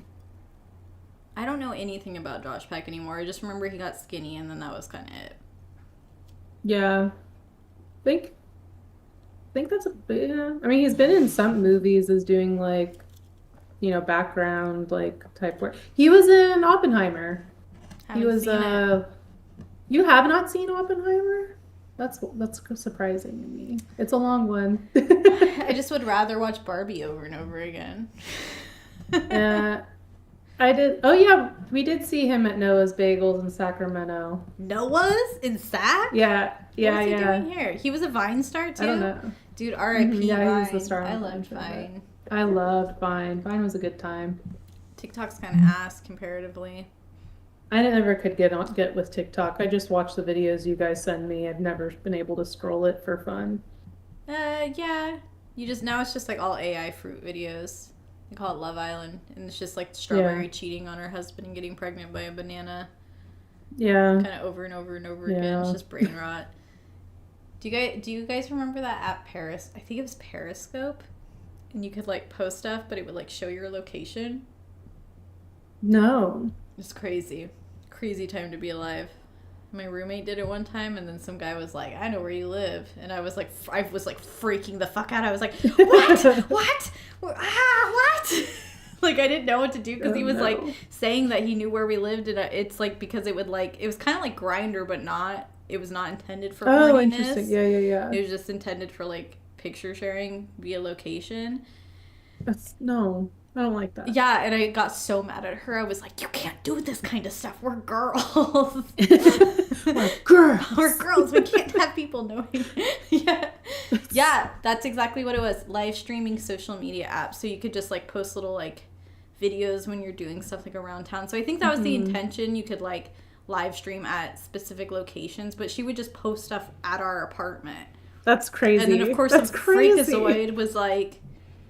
know anything about Josh Peck anymore. I just remember he got skinny, and then that was kind of it. Yeah. I think that's a bit... I mean, he's been in some movies as doing, like, background, like, type work. He was in Oppenheimer. He was You have not seen Oppenheimer? That's surprising to me. It's a long one. I just would rather watch Barbie over and over again. I did. Oh yeah, we did see him at Noah's Bagels in Sacramento. Noah's in Sac? Yeah, yeah, what was he yeah. doing here? He was a Vine star too. I don't know. Dude, R.I.P. Yeah, Vine. he was the star. I loved Vine. I loved Vine. Vine was a good time. TikTok's kind of ass comparatively. I never could get with TikTok. I just watch the videos you guys send me. I've never been able to scroll it for fun. Yeah. Now it's just like all AI fruit videos. They call it Love Island, and it's just like Strawberry cheating on her husband and getting pregnant by a banana. Yeah. Kind of over and over and over again. It's just brain rot. Do you guys remember that app Paris? I think it was Periscope, and you could like post stuff, but it would like show your location. No. It's crazy. Crazy time to be alive. My roommate did it one time, and then some guy was like, I know where you live. And I was like freaking the fuck out. I was like, what? What? What? Like, I didn't know what to do because he was like saying that he knew where we lived. And it's like, because it was kind of like Grindr, but not, it was not intended for horniness. Oh, interesting. Yeah. It was just intended for like picture sharing via location. No. I don't like that. Yeah, and I got so mad at her. I was like, you can't do this kind of stuff. We're girls. We're girls. We're girls. We can't have people knowing. Yeah, that's exactly what it was. Live streaming social media app. So you could just like post little like videos when you're doing stuff like around town. So I think that was the intention. You could like live stream at specific locations, but she would just post stuff at our apartment. That's crazy. And then of course some freakazoid was like,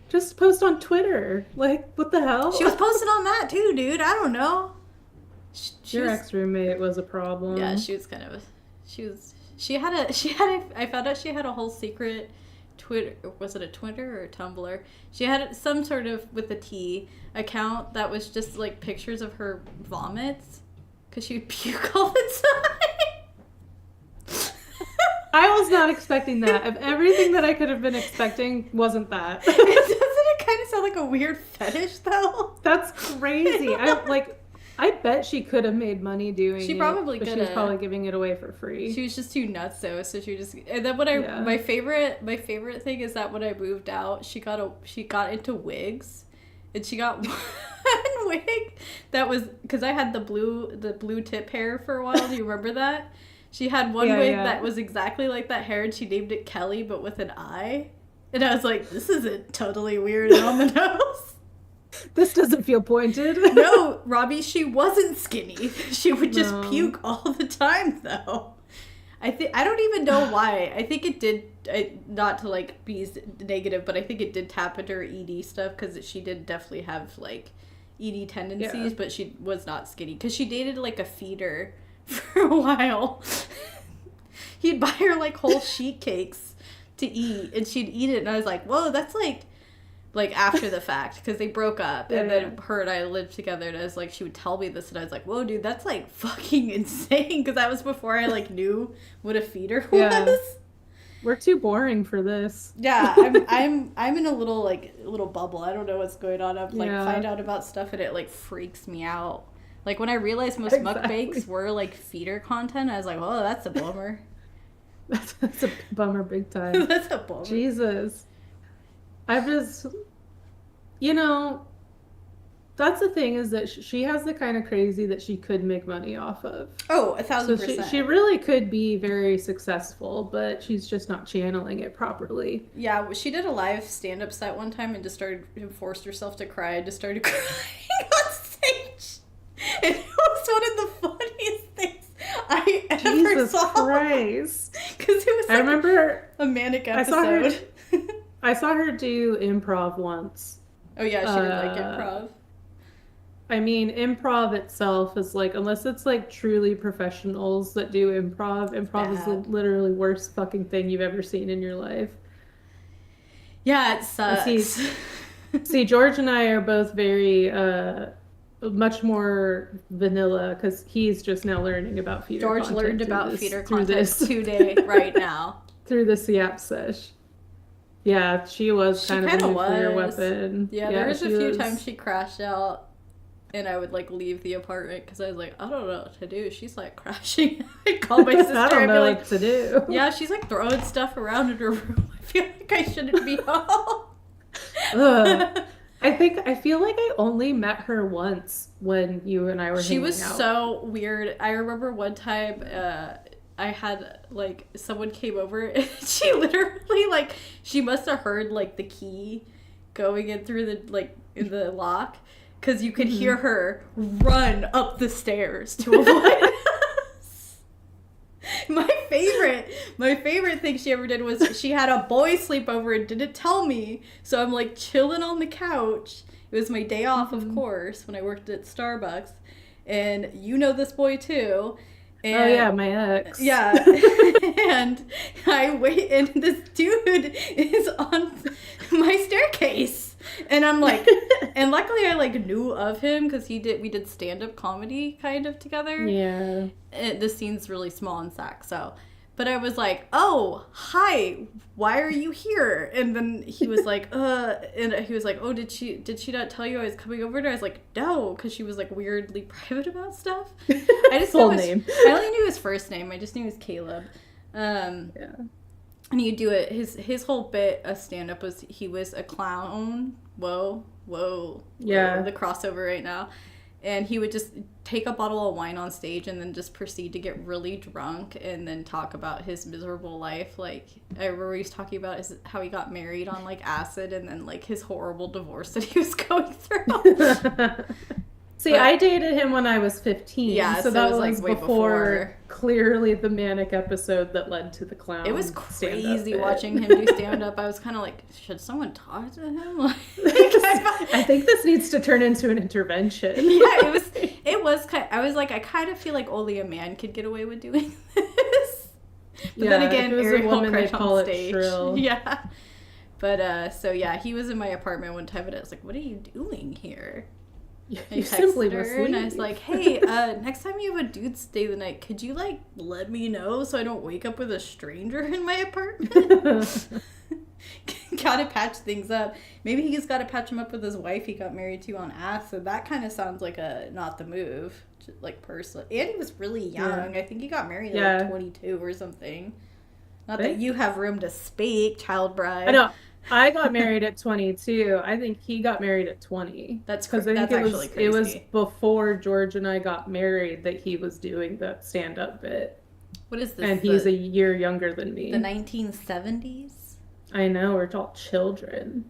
just post on Twitter. Like, what the hell? She was posting on that too, dude. I don't know. Your ex-roommate was a problem. Yeah, she was kind of I found out she had a whole secret Twitter, was it a Twitter or a Tumblr? She had some sort of, with a T, account that was just like pictures of her vomits because she would puke all the time. I was not expecting that. Of everything that I could have been expecting, wasn't that. Doesn't it kind of sound like a weird fetish, though? That's crazy. I bet she could have made money doing it. She probably could have. She was probably giving it away for free. She was just too nuts, though. So she just. And then my favorite thing is that when I moved out, she got into wigs, and she got one wig that was, because I had the blue tip hair for a while. Do you remember that? She had one wig that was exactly like that hair, and she named it Kelly, but with an I. And I was like, this isn't totally weird and on the nose. This doesn't feel pointed. No, Robbie, she wasn't skinny. She would just puke all the time, though. I don't even know why. I think it did, not to like be negative, but I think it did tap into her ED stuff, because she did definitely have like ED tendencies, but she was not skinny, because she dated like a feeder for a while. He'd buy her like whole sheet cakes to eat, and she'd eat it, and I was like, whoa, that's like after the fact, because they broke up, and then her and I lived together, and I was like, she would tell me this, and I was like, whoa, dude, that's like fucking insane, because that was before I like knew what a feeder was. We're too boring for this. Yeah, I'm in a little bubble. I don't know what's going on. I'm like find out about stuff, and it like freaks me out. Like, when I realized most mukbangs were, like, feeder content, I was like, oh, that's a bummer. That's a bummer big time. That's a bummer. Jesus. I've just... that's the thing, is that she has the kind of crazy that she could make money off of. Oh, 1,000%. So she really could be very successful, but she's just not channeling it properly. Yeah, she did a live stand-up set one time and forced herself to cry and just started crying on stage. And it was one of the funniest things I ever saw. Jesus Christ. Because it was like, I remember a manic episode. I saw her do improv once. Oh yeah, she did like improv. I mean, improv itself is like, unless it's like truly professionals that do improv is the literally worst fucking thing you've ever seen in your life. Yeah, it sucks. See, George and I are both very... much more vanilla, because he's just now learning about feeder content. George learned about feeder content today, right now. Through this Yap Sesh. Yeah, she was kind of a nuclear weapon. Yeah, there was a few times she crashed out. and I would like leave the apartment because I was like, I don't know what to do. She's like crashing. I'd call my sister. I don't I'd know be like, what to do. yeah, she's like throwing stuff around in her room. I feel like I shouldn't be home. Ugh. I feel like I only met her once when you and I were She hanging was out. so weird. I remember one time I had like someone came over and she literally like she must have heard like the key going in through the like in the lock because you could hear her run up the stairs to avoid us. My favorite thing she ever did was she had a boy sleep over and didn't tell me. So I'm like chilling on the couch. It was my day off, of course, when I worked at Starbucks. And you know this boy too. And, oh yeah, my ex. Yeah. And I wait and this dude is on my staircase. And I'm like, and luckily I like knew of him because we did stand-up comedy kind of together. Yeah. The scene's really small in Sac, so. But I was like, oh, hi, why are you here? And then he was like, and he was like, oh, did she not tell you I was coming over? And I was like, no, because she was like weirdly private about stuff. I just Full knew name. I only knew his first name. I just knew he was Caleb. Yeah. And he'd do it. His whole bit of stand up was he was a clown. Whoa. Yeah. The crossover right now. And he would just take a bottle of wine on stage and then just proceed to get really drunk and then talk about his miserable life. Like, I remember he was talking about how he got married on, like, acid and then, like, his horrible divorce that he was going through. See, I dated him when I was 15. Yeah, so that it was was like way before clearly the manic episode that led to the clown. It was crazy stand-up watching him do stand-up. I was kind of like, should someone talk to him? Like, I think this needs to turn into an intervention. Yeah, it was kind I was like, I kind of feel like only a man could get away with doing this. But then again, if it was Ariel a woman, they cried call on it stage. shrill. Yeah. But, so yeah, he was in my apartment one time and I was like, what are you doing here? I You simply texted must her and I leave. was like, hey, next time you have a dude stay the night, could you, like, let me know so I don't wake up with a stranger in my apartment? Gotta patch things up. Maybe he's gotta patch him up with his wife he got married to on acid. That kind of sounds like not the move, like, personally. And he was really young. I think he got married at, like, 22 or something. Not that you have room to speak, child bride. I know. I got married at 22. I think he got married at 20. That's because actually crazy. It was before George and I got married that he was doing that stand-up bit. What is this? And he's a year younger than me. The 1970s? I know, we're all children.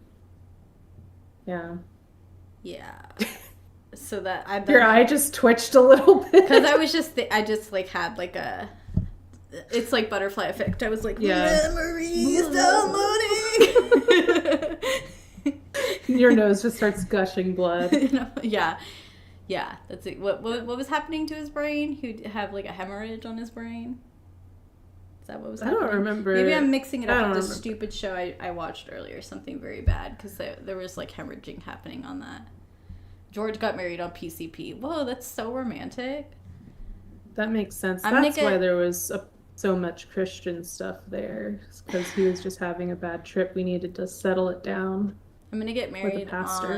Yeah. Yeah. So that I bet Your eye just twitched a little bit. because I was just I just like had like a. It's like butterfly effect. I was like, memories downloading. Your nose just starts gushing blood. Yeah. That's it. What was happening to his brain? He'd have like a hemorrhage on his brain. Is that what was happening? I don't remember. Maybe I'm mixing it up with this remember. stupid show I watched earlier. Something very bad because there was like hemorrhaging happening on that. George got married on PCP. Whoa, that's so romantic. That makes sense. I'm That's gonna why there was so much Christian stuff there, because he was just having a bad trip. We needed to settle it down. I'm gonna get married pastor.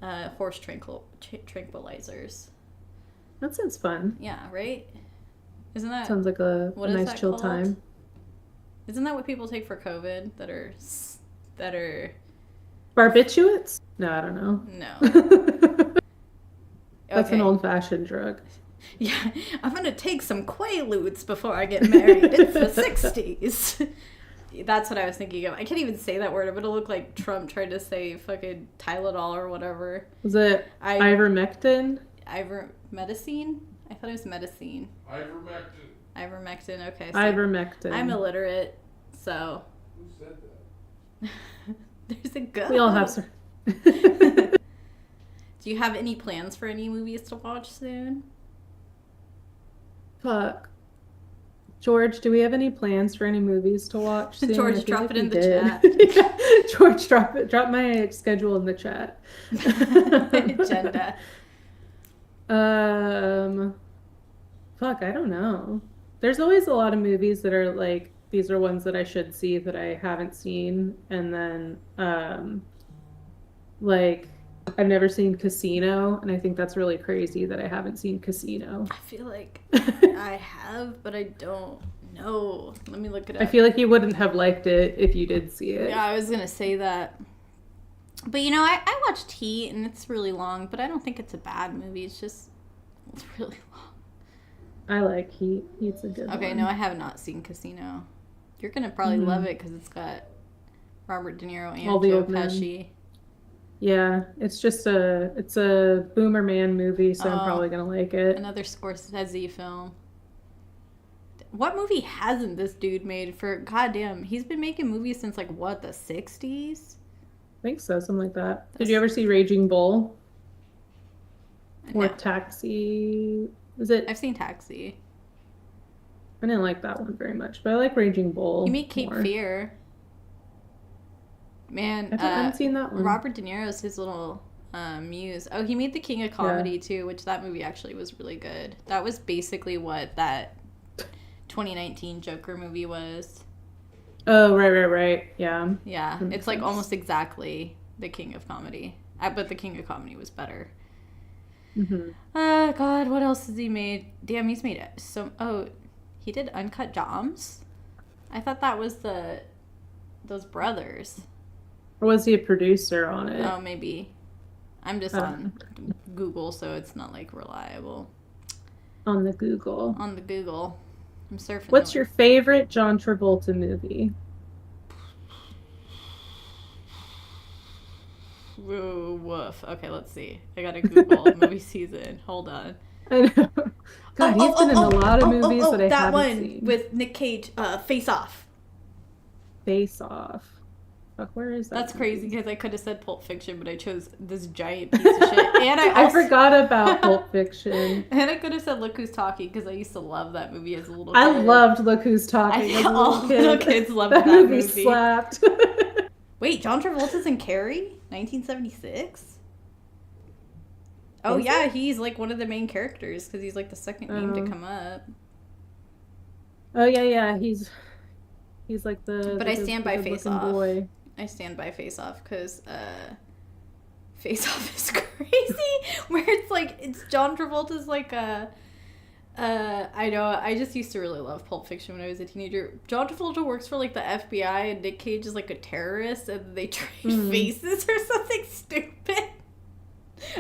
on horse tranquilizers. That sounds fun. Yeah, right? Isn't that Sounds like a what is nice that chill called? time. Isn't that what people take for COVID that are Barbiturates? No, I don't know. no. That's Okay. an old-fashioned drug. Yeah, I'm gonna take some Quaaludes before I get married. It's the 60s. That's what I was thinking of. I can't even say that word. I'm gonna look like Trump tried to say fucking Tylenol or whatever. Was it ivermectin? Medicine? I thought it was medicine. Ivermectin. Ivermectin, okay. So Ivermectin. I'm illiterate, so. Who said that? There's a go. We all have some. Do you have any plans for any movies to watch soon? Fuck. George, do we have any plans for any movies to watch soon? George, I feel drop like it in we the did. Yeah. George, drop my schedule in the chat. Agenda. Fuck, I don't know. There's always a lot of movies that are like, these are ones that I should see that I haven't seen, and then like I've never seen Casino, and I think that's really crazy that I haven't seen Casino. I feel like I have, but I don't know. Let me look it up. I feel like you wouldn't have liked it if you did see it. Yeah, I was gonna say that. But you know, I watched Heat, and it's really long, but I don't think it's a bad movie. It's really long. I like Heat. Heat's a good one. Okay, no, I have not seen Casino. You're gonna probably love it because it's got Robert De Niro and Joe Pesci. Yeah, it's a boomer man movie, so I'm probably gonna like it. Another Scorsese film. What movie hasn't this dude made for goddamn? He's been making movies since like what, the 60s? I think so, something like that. Did you ever see Raging Bull? No. Or Taxi? Is it? I've seen Taxi. I didn't like that one very much, but I like Raging Bull. He made Cape Fear. Man, I haven't seen that one. Robert De Niro's his little muse. Oh, he made The King of Comedy too, which that movie actually was really good. That was basically what that 2019 Joker movie was. Oh, right. Yeah. Yeah, it's like almost exactly The King of Comedy. But The King of Comedy was better. Mm-hmm. God, what else has he made? Damn, he's made so... Oh, he did Uncut Gems? I thought that was those brothers. Or was he a producer on it? Oh, maybe. I'm just on Google, so it's not, like, reliable. On the Google. On the Google. I'm surfing. What's your favorite John Travolta movie? Woo, woof. Okay, let's see. I gotta Google movie season. Hold on. I know. God, he's been in a lot of movies that I haven't one seen. with Nick Cage, Face Off. Face Off. Fuck, where is that? That's crazy because I could have said Pulp Fiction, but I chose this giant piece of shit. And I forgot about Pulp Fiction. And I could have said Look Who's Talking because I used to love that movie as a little kid. I loved Look Who's Talking as a little kid. All the kids loved that movie. Slapped. Wait, John Travolta's in Carrie? 1976? Oh, yeah, he's like one of the main characters because he's like the second name to come up. Oh, yeah, he's like the... But I stand by Face Off. Boy. I stand by Face Off because Face Off is crazy. Where it's John Travolta's like I know, I just used to really love Pulp Fiction when I was a teenager. John Travolta works for like the FBI and Nick Cage is like a terrorist and they trade faces or something stupid.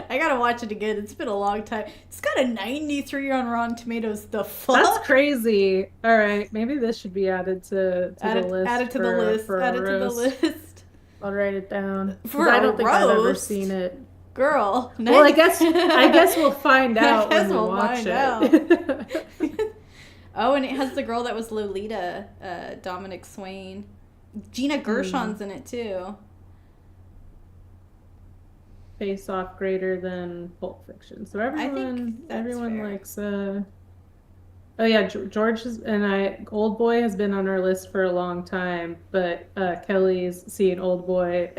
I gotta watch it again. It's been a long time. It's got a 93 on Rotten Tomatoes. The fuck? That's crazy. All right, maybe this should be added to the list. Add it to the list. Add it to the list. I'll write it down. For I don't think I've ever roast? seen it. Girl. Well, I guess we'll find out when we watch it. Oh, and it has the girl that was Lolita, Dominic Swain. Gina Gershon's in it too. Face Off greater than Pulp Fiction. So everyone fair. likes Oh yeah, George Old Boy has been on our list for a long time, but Kelly's seen Old Boy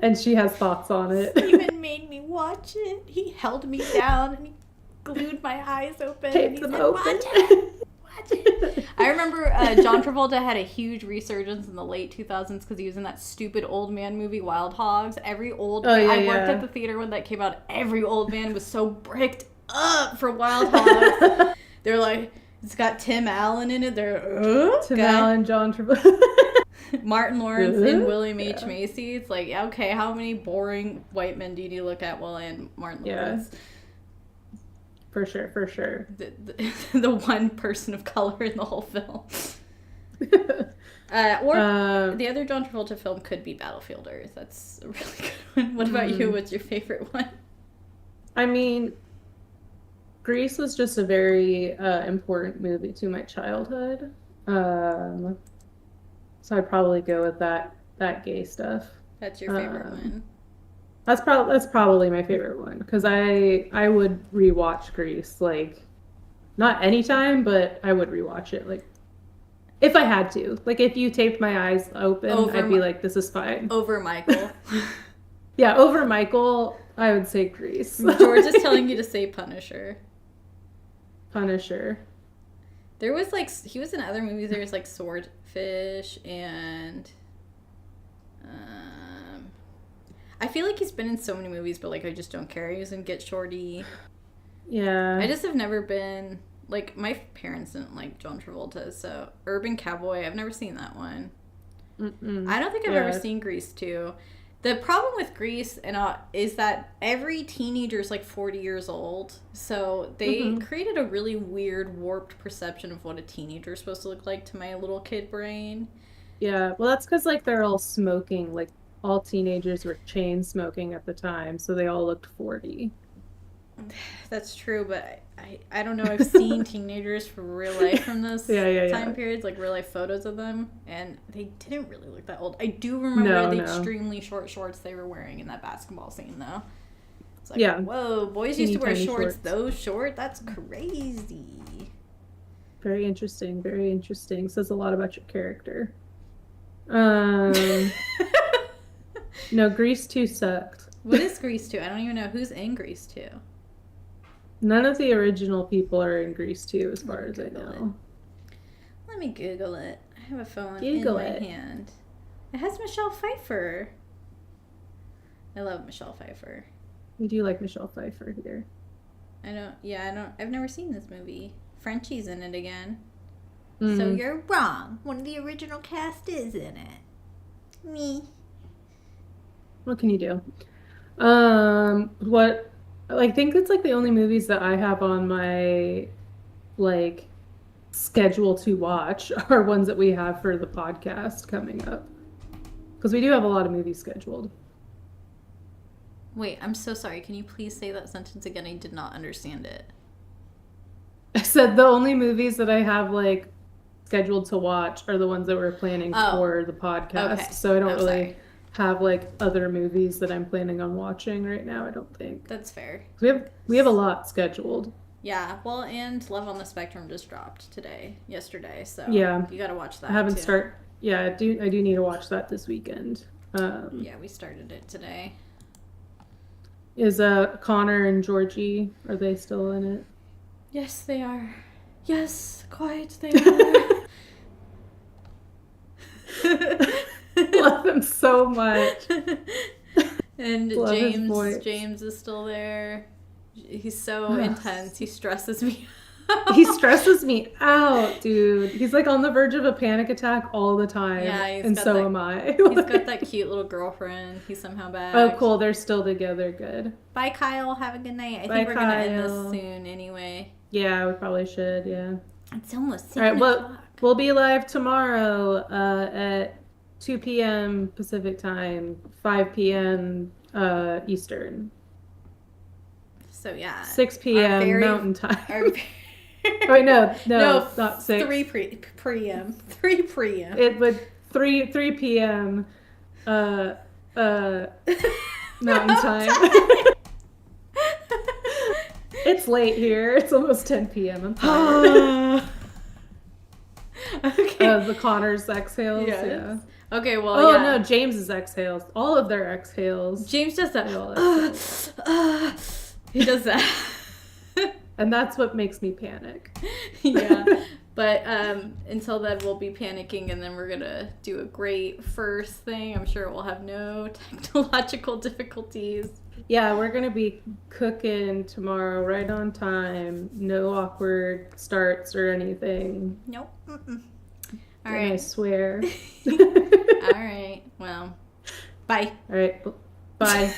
and she has thoughts on it. Steven made me watch it. He held me down and he glued my eyes open. Taped and he them said, open. Watch it. Watch it. I remember John Travolta had a huge resurgence in the late 2000s because he was in that stupid old man movie Wild Hogs. I worked at the theater when that came out. Every old man was so bricked up for Wild Hogs. They're like, it's got Tim Allen in it. Tim Allen, John Travolta. Martin Lawrence and William H. Macy. It's like, okay, how many boring white men do you need to look at while in Martin Lawrence? For sure. The one person of color in the whole film. The other John Travolta film could be Battlefield Earth. That's a really good one. What about you? What's your favorite one? I mean, Grease was just a very important movie to my childhood. So I'd probably go with that gay stuff. That's your favorite one? That's probably my favorite one because I would rewatch Grease, like, not anytime, but I would rewatch it, like, if I had to. Like, if you taped my eyes open, I'd be like, this is fine. Over Michael. Yeah, over Michael, I would say Grease. George is telling you to say Punisher. Punisher. There was, like, he was in other movies. There was, like, Swordfish and... I feel like he's been in so many movies, but like I just don't care. He was in Get Shorty. Yeah. I just have never been like my parents didn't like John Travolta, so Urban Cowboy. I've never seen that one. Mm-mm. I don't think I've ever seen Grease 2. The problem with Grease is that every teenager is like 40 years old. So they created a really weird, warped perception of what a teenager is supposed to look like to my little kid brain. Yeah, well, that's because like they're all smoking. Like all teenagers were chain smoking at the time, so they all looked 40. That's true, but I don't know. I've seen teenagers for real life from those time periods, like real life photos of them, and they didn't really look that old. I do remember the extremely short shorts they were wearing in that basketball scene, though. It's like, whoa, boys used to wear shorts. Those short? That's crazy. Very interesting. Very interesting. Says a lot about your character. No, Grease 2 sucked. What is Grease 2? I don't even know who's in Grease 2. None of the original people are in Grease 2, as far as I know. Let me Google it. I have a phone in my hand. It has Michelle Pfeiffer. I love Michelle Pfeiffer. We do like Michelle Pfeiffer here. I've never seen this movie. Frenchie's in it again. So you're wrong. One of the original cast is in it. Me. What can you do? I think it's like the only movies that I have on my like schedule to watch are ones that we have for the podcast coming up. Because we do have a lot of movies scheduled. Wait, I'm so sorry. Can you please say that sentence again? I did not understand it. I said the only movies that I have like scheduled to watch are the ones that we're planning for the podcast. Okay. So I don't really have like other movies that I'm planning on watching right now. I don't think that's fair. We have a lot scheduled. Yeah, well, and Love on the Spectrum just dropped yesterday. So yeah, you got to watch that. I haven't started. Yeah, I do need to watch that this weekend. Yeah, we started it today. Is Connor and Georgie, are they still in it? Yes, they are. Yes, quite they are. Love him so much. And James is still there. He's so intense. He stresses me out. He stresses me out, dude. He's like on the verge of a panic attack all the time. Yeah, and so am I. He's got that cute little girlfriend. He's somehow back. Oh, cool. They're still together. Good. Bye, Kyle. Have a good night. I think we're going to end this soon anyway. Yeah, we probably should. Yeah. It's almost 7 All right, o'clock. We'll be live tomorrow at 2 p.m. Pacific time, 5 p.m. Eastern. So, yeah. 6 p.m. Mountain time. Oh, wait, no, not 6. 3 p.m. 3 p.m. It would 3 p.m. Mountain time. It's late here. It's almost 10 p.m. I'm tired. Okay. The Connor's exhales. Yes. Yeah. Okay, well, no, James's exhales. All of their exhales. James does that. He does that. And that's what makes me panic. Yeah. But until then, we'll be panicking, and then we're going to do a great first thing. I'm sure we'll have no technological difficulties. Yeah, we're going to be cooking tomorrow right on time. No awkward starts or anything. Nope. Mm-mm. All right. I swear. All right. Well, bye. All right. Bye.